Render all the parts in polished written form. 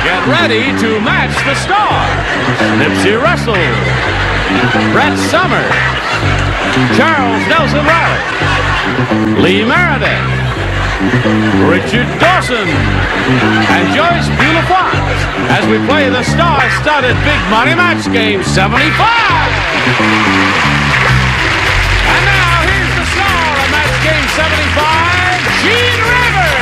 Get ready to match the stars. Nipsey Russell, Brett Summers, Charles Nelson Reilly, Lee Meredith, Richard Dawson, and Joyce Bulifant as we play the star-studded Big Money Match Game 75. And now here's the star of Match Game 75, Gene Rivers.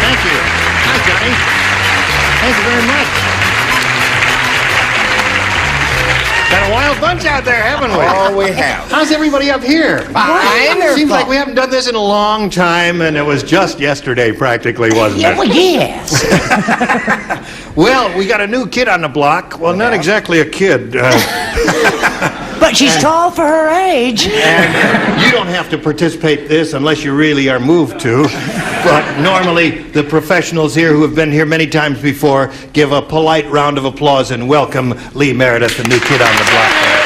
Thank you. Hi, Johnny. Thank you very much. Got a wild bunch out there, haven't we? Oh, we have. How's everybody up here? Fine. Seems like we haven't done this in a long time, and it was just yesterday, practically, wasn't it? Well, yes. Well, we got a new kid on the block. Well, not exactly a kid. But she's tall for her age. And you don't have to participate in this unless you really are moved to. But normally, the professionals here who have been here many times before give a polite round of applause and welcome Lee Meredith, the new kid on the block there.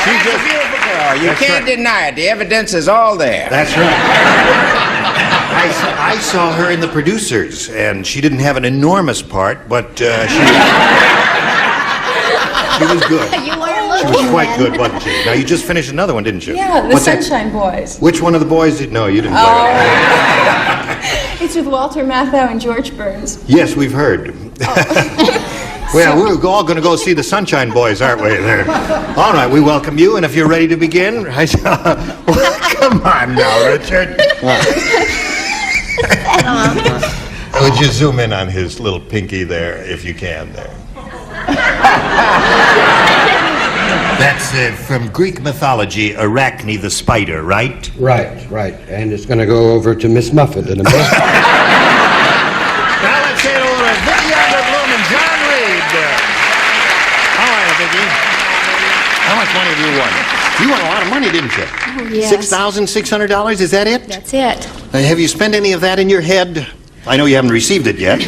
She's a beautiful girl. You can't deny it. The evidence is all there. That's right. I saw her in the producers, and she didn't have an enormous part, but she was good. You are She was quite good, wasn't she? Now, you just finished another one, didn't you? Yeah, the What's that? Sunshine Boys. Which one of the boys did... No, you didn't play that. It's with Walter Matthau and George Burns. Yes, we've heard. Well, we're all going to go see the Sunshine Boys, aren't we? There. All right, we welcome you, and if you're ready to begin... Well, come on now, Richard. Would you zoom in on his little pinky there, if you can, there? That's from Greek mythology, Arachne the spider, right? Right. And it's going to go over to Miss Muffet in a minute. Now let's say hello to Vicky Bloom and John Reed. All right, Vicky. How much money have you won? You won a lot of money, didn't you? Oh, yes. $6,600, is that it? That's it. Have you spent any of that in your head? I know you haven't received it yet.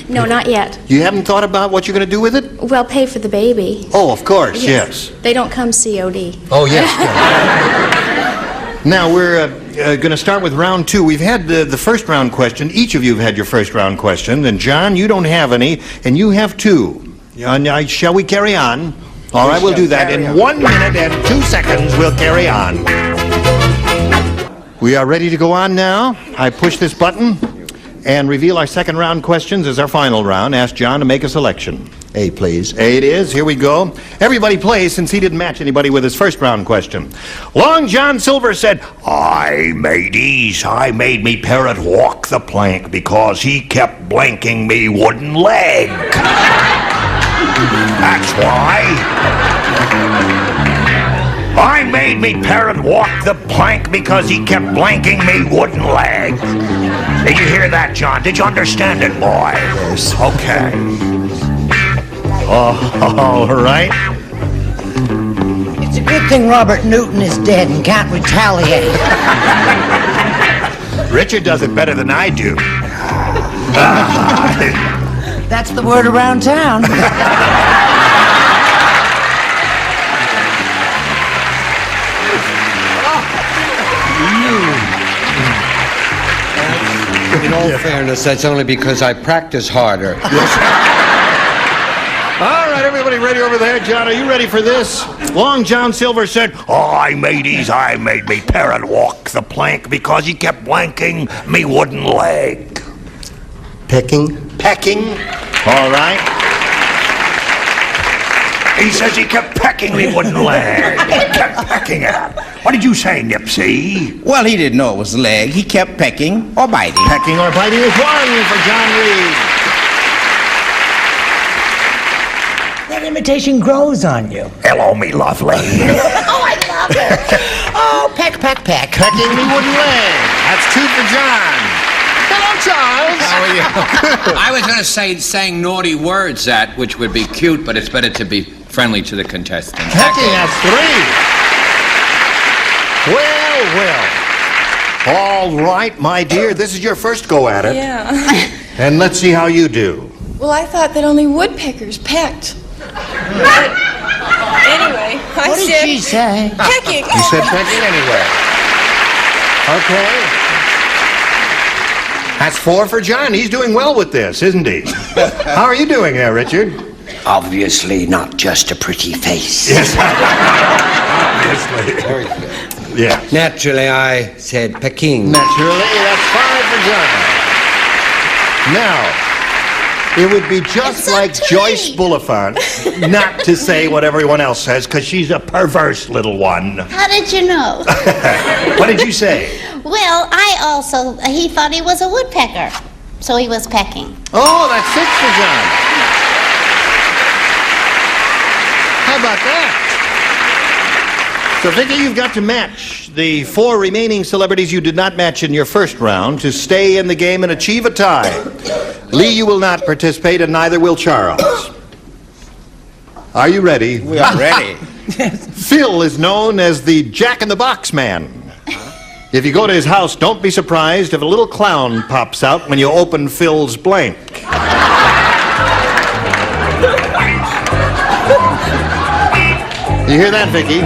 No, not yet. You haven't thought about what you're going to do with it? Well, pay for the baby. Oh, of course, yes. They don't come COD. Oh, yes. Now, we're going to start with round two. We've had the first round question. Each of you have had your first round question. And, John, you don't have any, and you have two. Shall we carry on? All right, we'll do that. In 1 minute and 2 seconds, we'll carry on. We are ready to go on now. I push this button and reveal our second round questions as our final round. Ask John to make a selection. A, please. A it is. Here we go. Everybody plays since he didn't match anybody with his first round question. Long John Silver said, "I made me parrot walk the plank because he kept blanking me wooden leg. That's why. I made me parrot walk the plank because he kept blanking me wooden leg." Did you hear that, John? Did you understand it, boy? Yes. Okay. All right. It's a good thing Robert Newton is dead and can't retaliate. Richard does it better than I do. That's the word around town. In all fairness, that's only because I practice harder. All right, everybody ready over there? John, are you ready for this? Long John Silver said, "I made me parrot walk the plank because he kept blanking me wooden leg." Pecking? All right. He says he kept pecking me wooden leg. He kept pecking it. What did you say, Nipsey? Well, he didn't know it was a leg. He kept pecking or biting. Pecking or biting is one for John Reed. That imitation grows on you. Hello, me lovely. Oh, I love it. Oh, peck. Pecking me wooden leg. That's two for John. Hello, Charles. How are you? I was going to say saying naughty words which would be cute, but it's better to be friendly to the contestants. Pecking, that's three. Well. All right, my dear, this is your first go at it. Yeah. And let's see how you do. Well, I thought that only woodpeckers pecked. But anyway, I What did said she say? pecking. You said pecking anyway. Okay. That's 4 for John. He's doing well with this, isn't he? How are you doing there, Richard? Obviously not just a pretty face. Yes. Obviously. Very good. Yeah. Naturally, I said Peking. Naturally, that's 5 for John. Now, it would be just like Joyce Bulifant not to say what everyone else says, because she's a perverse little one. How did you know? What did you say? Well, he thought he was a woodpecker, so he was pecking. Oh, that's 6 for John. How about that? So, Vicky, you've got to match the 4 remaining celebrities you did not match in your first round to stay in the game and achieve a tie. Lee, you will not participate, and neither will Charles. Are you ready? We are ready. Phil is known as the Jack-in-the-Box man. If you go to his house, don't be surprised if a little clown pops out when you open Phil's blank. You hear that, Vicky?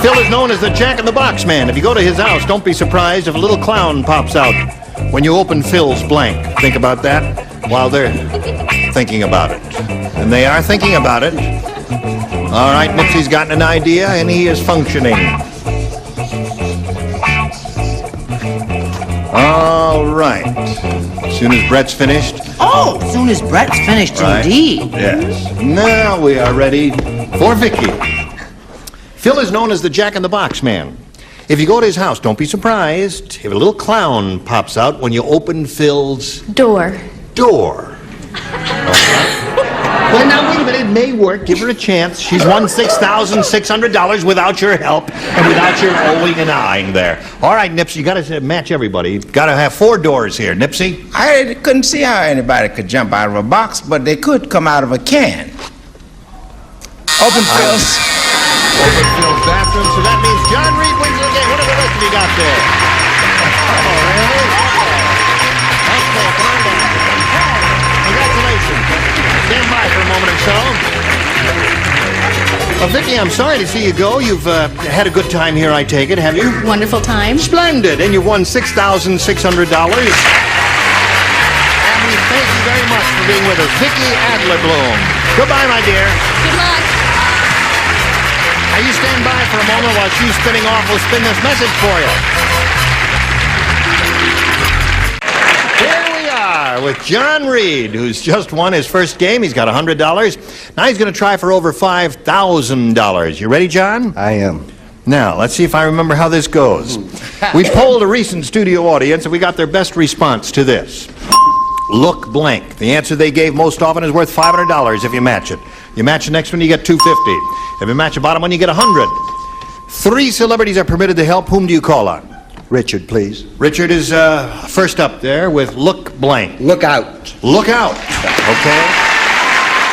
Phil is known as the Jack-in-the-Box man. If you go to his house, don't be surprised if a little clown pops out when you open Phil's blank. Think about that while they're thinking about it. And they are thinking about it. All right, Nipsey's gotten an idea, and he is functioning. All right. As soon as Brett's finished. Oh, as soon as Brett's finished, Right. indeed. Yes. Now we are ready for Vicky. Phil is known as the Jack-in-the-Box man. If you go to his house, don't be surprised if a little clown pops out when you open Phil's Door. door. Well, now, wait a minute. It may work. Give her a chance. She's won $6,600 without your help and without your owing and eyeing there. All right, Nipsey, you got to match everybody. Got to have 4 doors here. Nipsey? I couldn't see how anybody could jump out of a box, but they could come out of a can. Open Phil's. Open Phil's bathroom, so that means John Reed wins the game. What are the rest of you got there? Oh, really? Okay, come on down. Congratulations. Stand by for a moment or so. Vicky, I'm sorry to see you go. You've had a good time here, I take it, have you? Wonderful time. Splendid. And you've won $6,600. And we thank you very much for being with us. Vicky Adler-Bloom. Goodbye, my dear. Good luck. Now you stand by for a moment while she's spinning off. We'll spin this message for you. Here we are with John Reed, who's just won his first game. He's got $100. Now he's going to try for over $5,000. You ready, John? I am. Now, let's see if I remember how this goes. We polled a recent studio audience, and we got their best response to this. Look blank. The answer they gave most often is worth $500 if you match it. You match the next one, you get $250. If you match the bottom one, you get $100. 3 celebrities are permitted to help. Whom do you call on? Richard, please. Richard is first up there with look blank. Look out. Look out. Okay.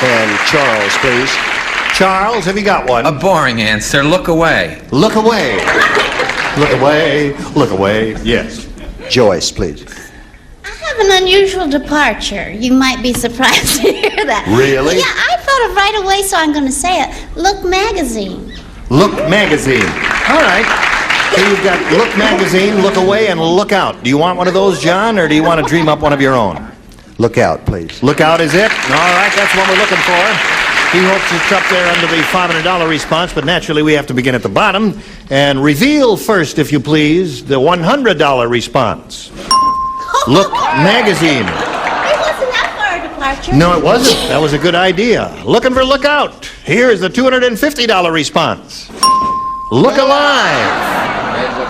And Charles, please. Charles, have you got one? A boring answer. Look away. Look away. Look away. Look away. Yes. Joyce, please. I have an unusual departure. You might be surprised to hear that. Really? Yeah, I thought of right away, so I'm going to say it. Look Magazine. Look Magazine. All right. So you've got Look Magazine, Look Away, and Look Out. Do you want one of those, John, or do you want to dream up one of your own? Look out, please. Look Out is it? All right, that's what we're looking for. He hopes it's up there under the $500 response, but naturally we have to begin at the bottom and reveal first, if you please, the $100 response. Look Magazine. It wasn't that far a departure. No, it wasn't. That was a good idea. Looking for Look Out. Here's the $250 response. Look Alive.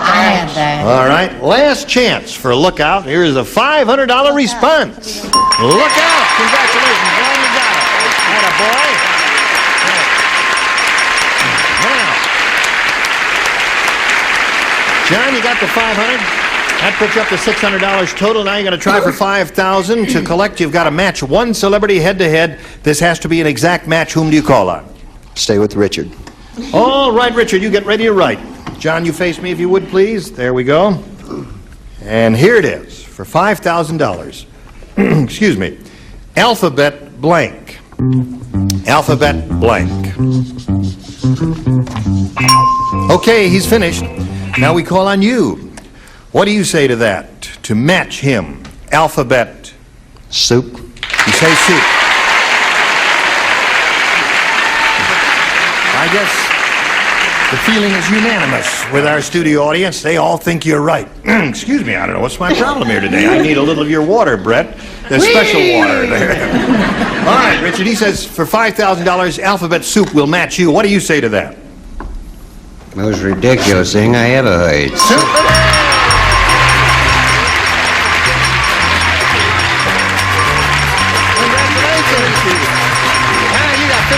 I had that. All right, last chance for Look Out. Here's the $500 response. Look Out. Congratulations, John, you got it. Atta boy. Now, John, you got the $500. That puts you up to $600 total. Now you're going to try for $5,000. To collect, you've got to match 1 celebrity head-to-head. This has to be an exact match. Whom do you call on? Stay with Richard. All right, Richard, you get ready to write. John, you face me if you would, please. There we go. And here it is for $5,000. Excuse me. Alphabet blank. Alphabet blank. Okay, he's finished. Now we call on you. What do you say to that? To match him. Alphabet Soup. You say soup. I guess the feeling is unanimous with our studio audience. They all think you're right. Excuse me, I don't know what's my problem here today. I need a little of your water, Brett. There's special water there. All right, Richard, he says for $5,000, Alphabet Soup will match you. What do you say to that? Most ridiculous thing I ever heard. You got $5,600.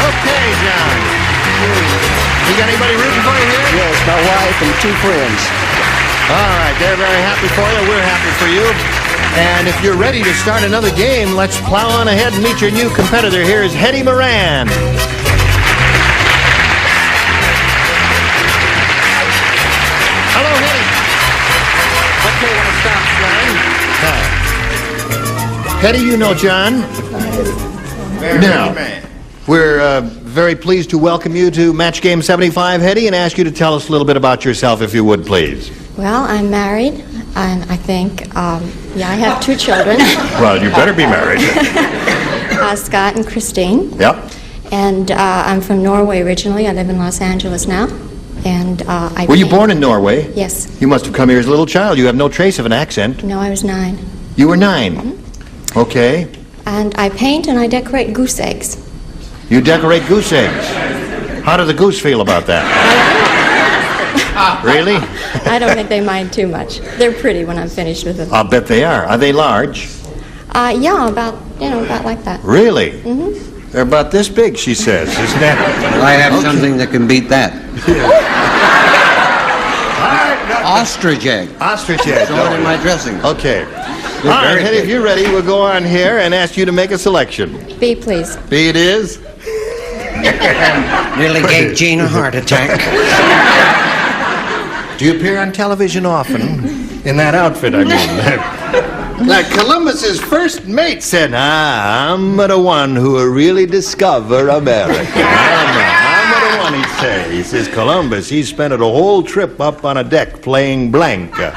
Okay, John. You got anybody rooting for you here? Yes, my wife and 2 friends. All right, they're very happy for you. We're happy for you. And if you're ready to start another game, let's plow on ahead and meet your new competitor. Here is Hetty Moran. Hello, Hetty. Okay, want to stop, John? Hetty, you know John. Now, we're very pleased to welcome you to Match Game 75, Hetty, and ask you to tell us a little bit about yourself, if you would, please. Well, I'm married, and I think, I have 2 children. Well, you better be married. Scott and Christine. Yep. And I'm from Norway originally. I live in Los Angeles now. And I Were you paint. born in Norway? Yes. You must have come here as a little child. You have no trace of an accent. No, I was 9. You were 9. Okay. And I paint and I decorate goose eggs. You decorate goose eggs. How do the goose feel about that? Really? I don't think they mind too much. They're pretty when I'm finished with them. I'll bet they are. Are they large? Yeah, about like that. Really? Mm-hmm. They're about this big, she says, isn't that? I have something that can beat that. Ostrich egg. Ostrich egg. Throw it in my dressing. Okay. All right, Hetty, if you're ready, we'll go on here and ask you to make a selection. B, please. B it is. Nearly gave Gene a heart attack. Do you appear on television often? In that outfit, I mean. Now, Columbus's first mate said, I'm the one who will really discover America. I'm the one, he'd say. He says, Columbus, he spent a whole trip up on a deck playing blanca.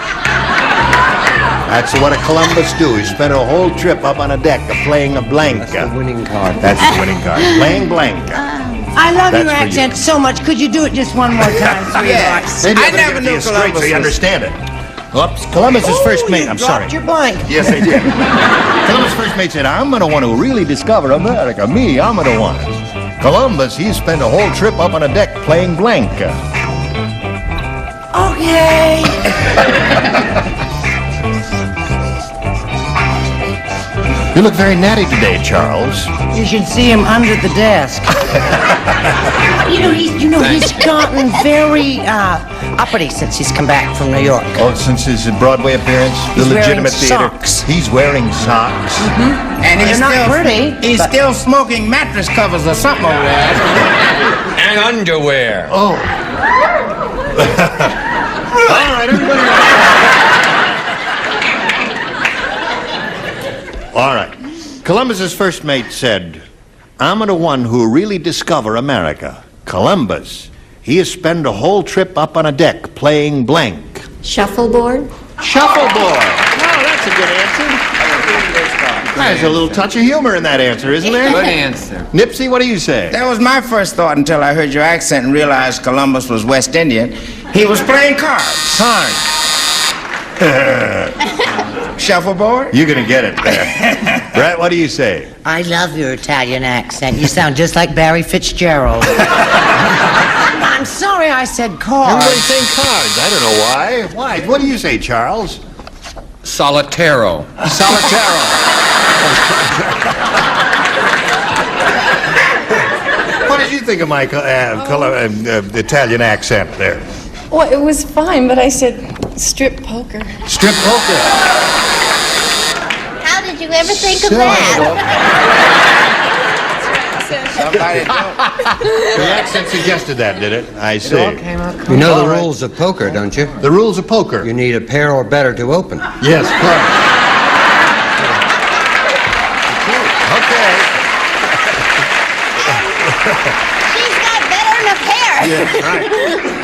That's what a Columbus do. He spent a whole trip up on a deck playing a blanca. That's the winning card. That's the winning card. Playing blanca. I love That's your for you. accent so much. Could you do it just one more time, sweetheart? Maybe I better never give it to knew you straight Columbus so you was- understand it. Oops, Columbus's first mate. I'm sorry. Dropped your blank. Yes, I did. Columbus' first mate said, I'm the one who really discovered America. Me, I'm the one. Columbus, he spent a whole trip up on a deck playing blanca. Okay. You look very natty today, Charles. You should see him under the desk. He's gotten very uppity since he's come back from New York. Oh, since his Broadway appearance, the He's wearing legitimate theater. socks. He's wearing socks. And he's They're not still pretty, He's but- still smoking mattress covers or something over there. And underwear. Oh. All right, everybody. All right. Columbus's first mate said, I'm the one who really discover America. Columbus, he has spent a whole trip up on a deck playing blank. Shuffleboard. Shuffleboard. Oh, that's a good answer. There's a little touch of humor in that answer, isn't there? Good answer. Nipsey, what do you say? That was my first thought until I heard your accent and realized Columbus was West Indian. He was playing cards. Cards. Shuffleboard? You're going to get it there. Brett, what do you say? I love your Italian accent. You sound just like Barry Fitzgerald. I'm sorry I said cards. Everybody's saying cards. I don't know why. Why? What do you say, Charles? Solitero. Solitero. What did you think of my Italian accent there? Well, it was fine, but I said strip poker. Strip poker. How did you ever think of that? accent. Somebody don't. The accent suggested that, did it? I see. You know the rules of poker, don't you? The rules of poker. You need a pair or better to open. Yes, correct. Okay. She's got better than a pair. Yes, right.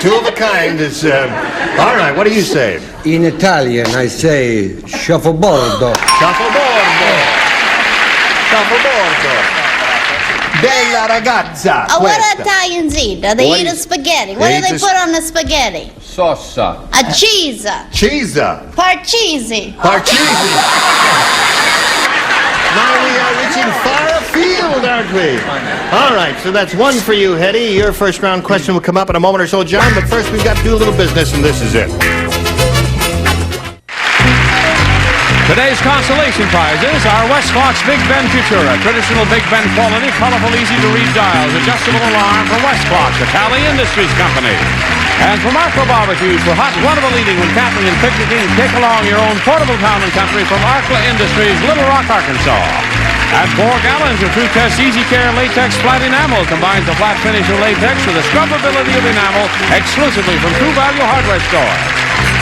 Two of a kind is. All right, what do you say? In Italian, I say shuffleboard. Shuffleboard. Bella ragazza. Oh, what questa. Italians eat? Do they What eat a is- spaghetti? What they do they eat put on the spaghetti? Sauce. A cheese. Cheesa. Parcheesi. Parcheesi. Now we are reaching far afield, aren't we? All right, so that's one for you, Hetty. Your first round question will come up in a moment or so, John, but first we've got to do a little business, and this is it. Today's consolation prizes are Westclock's Big Ben Futura, traditional Big Ben quality, colorful, easy-to-read dials, adjustable alarm from Westclock, the Cali Industries Company. And from Arco Barbecues for hot, wonderful eating when camping and picnicking, take along your own portable town and country from Arco Industries, Little Rock, Arkansas. At 4 gallons of True Test Easy Care Latex Flat Enamel combines the flat finish of latex with the scrubbability of enamel exclusively from True Value Hardware Store.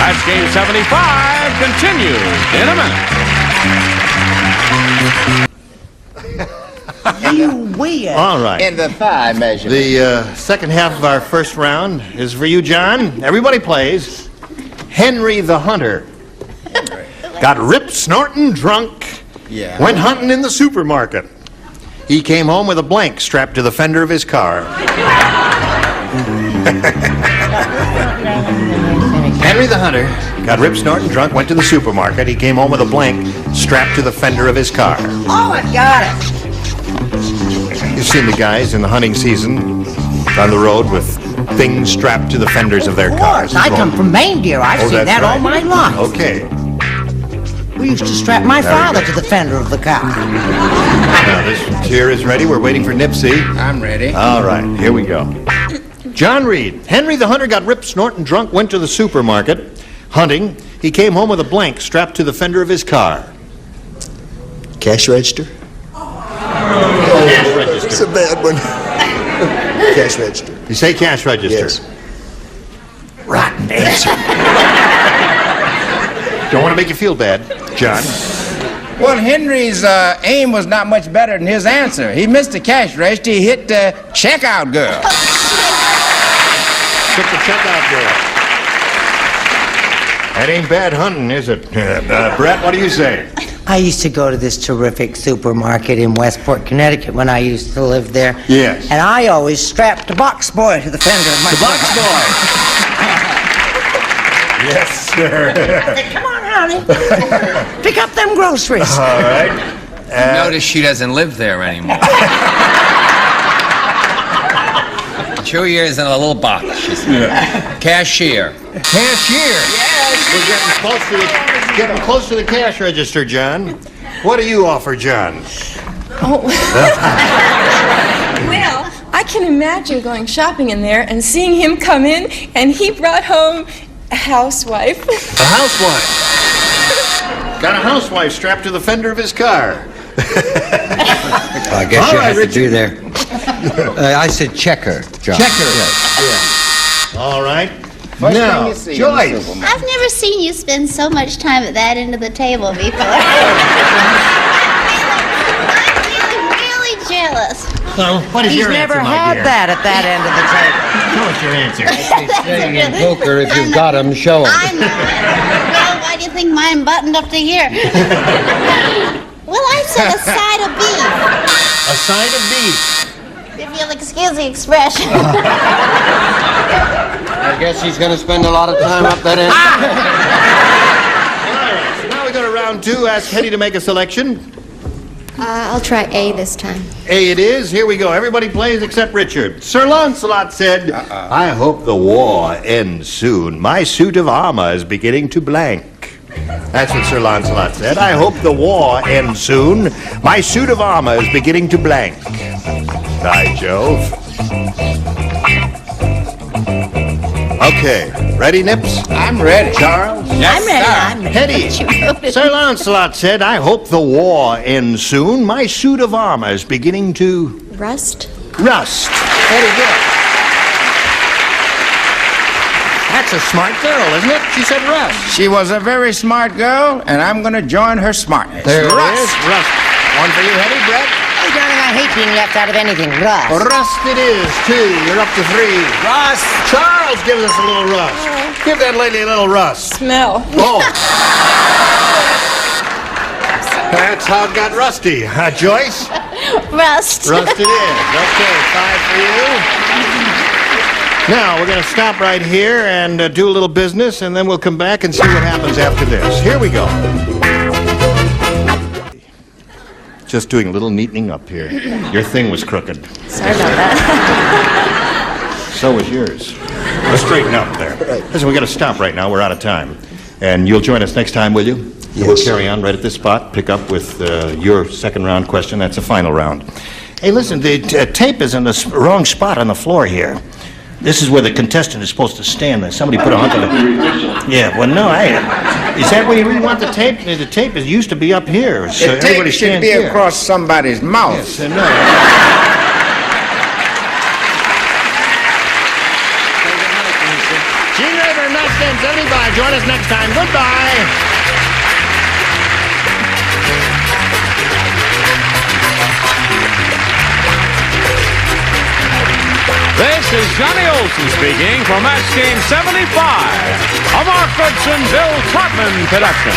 Match Game 75 continues in a minute. You weird. All right. In the thigh measure. The second half of our first round is for you, John. Everybody plays. Henry the Hunter got ripped, snorting, drunk, went hunting in the supermarket. He came home with a blank strapped to the fender of his car. Henry the Hunter got ripped, snorting, drunk, went to the supermarket. He came home with a blank strapped to the fender of his car. Oh, I got it. You've seen the guys in the hunting season on the road with things strapped to the fenders of their Of cars. course, I come from reindeer. I've seen that's that all right. my life. Okay. We used to strap my father to the fender of the car. Now this chair is ready. We're waiting for Nipsey. I'm ready. All right, here we go. John Reed. Henry the Hunter got ripped, snorting, drunk, went to the supermarket hunting. He came home with a blank strapped to the fender of his car. Cash register? Cash register. It's a bad one. Cash register. You say cash register? Yes. Rotten answer. Don't want to make you feel bad, John. Well, Henry's aim was not much better than his answer. He missed the cash register. He hit the checkout girl. Took the checkout girl. That ain't bad hunting, is it? Brett, what do you say? I used to go to this terrific supermarket in Westport, Connecticut when I used to live there. Yes. And I always strapped a box boy to the fender of my car. Box boy. Yes, sir. Come on, honey. Pick up them groceries. All right. Notice she doesn't live there anymore. 2 years in a little box. She's cashier. Cashier. Yes. We're getting close to the cash register, John. What do you offer, John? Oh. Well, I can imagine going shopping in there and seeing him come in, and he brought home a housewife. A housewife. Got a housewife strapped to the fender of his car. I guess All you right, have Richard. to do there. I said checker, John. Checker. Yes. All right. First Now, thing you see in the Joyce. supermarket. I've never seen you spend so much time at that end of the table before. I'm really jealous. So, what is He's your never answer, my had dear? that at that end of the table. Show us your answer. In poker, if you've got 'em, show 'em. I know. Well, why do you think mine buttoned up to here? Well, I said a side of beef, A side of beef. if you'll excuse the expression. I guess he's going to spend a lot of time up that end. All right, so now we go to round two. Ask Hetty to make a selection. I'll try A this time. A it is. Here we go. Everybody plays except Richard. Sir Lancelot said, I hope the war ends soon. My suit of armor is beginning to blank. That's what Sir Lancelot said. I hope the war ends soon. My suit of armor is beginning to blank. By Jove. Okay. Ready, Nips? I'm ready. Charles? I'm ready. I'm ready. Hetty. Sir Lancelot said, I hope the war ends soon. My suit of armor is beginning to... Rust. Rust. Very good. That's a smart girl, isn't it? She said Rust. She was a very smart girl, and I'm going to join her smartness. There it Rust. is. Rust. One for you, Hetty. Brett? Hey, darling, I hate being left out of anything. Rust. Rust it is, 2. You're up to 3. Rust. Charles, give us a little rust. Give that lady a little rust. Smell. Oh. That's how it got rusty. Joyce? Rust. Rust it is. Okay, 5 for you. Now, we're going to stop right here and do a little business, and then we'll come back and see what happens after this. Here we go. Just doing a little neatening up here. Your thing was crooked. Sorry about that. So was yours. Let's straighten up there. Listen, we're going to stop right now. We're out of time. And you'll join us next time, will you? Yes. We'll carry on right at this spot, pick up with your second round question. That's the final round. Hey, listen, the tape is in the wrong spot on the floor here. This is where the contestant is supposed to stand. Somebody put a hunk of the... Yeah, well, no, is that where you really want the tape? The tape used to be up here, so The tape should be across somebody's mouth. Yes, no. Gene Raver, Nuts, and 75. Join us next time. Goodbye. This is Johnny Olson speaking for Match Game 75, a Mark Goodson, Bill Todman production.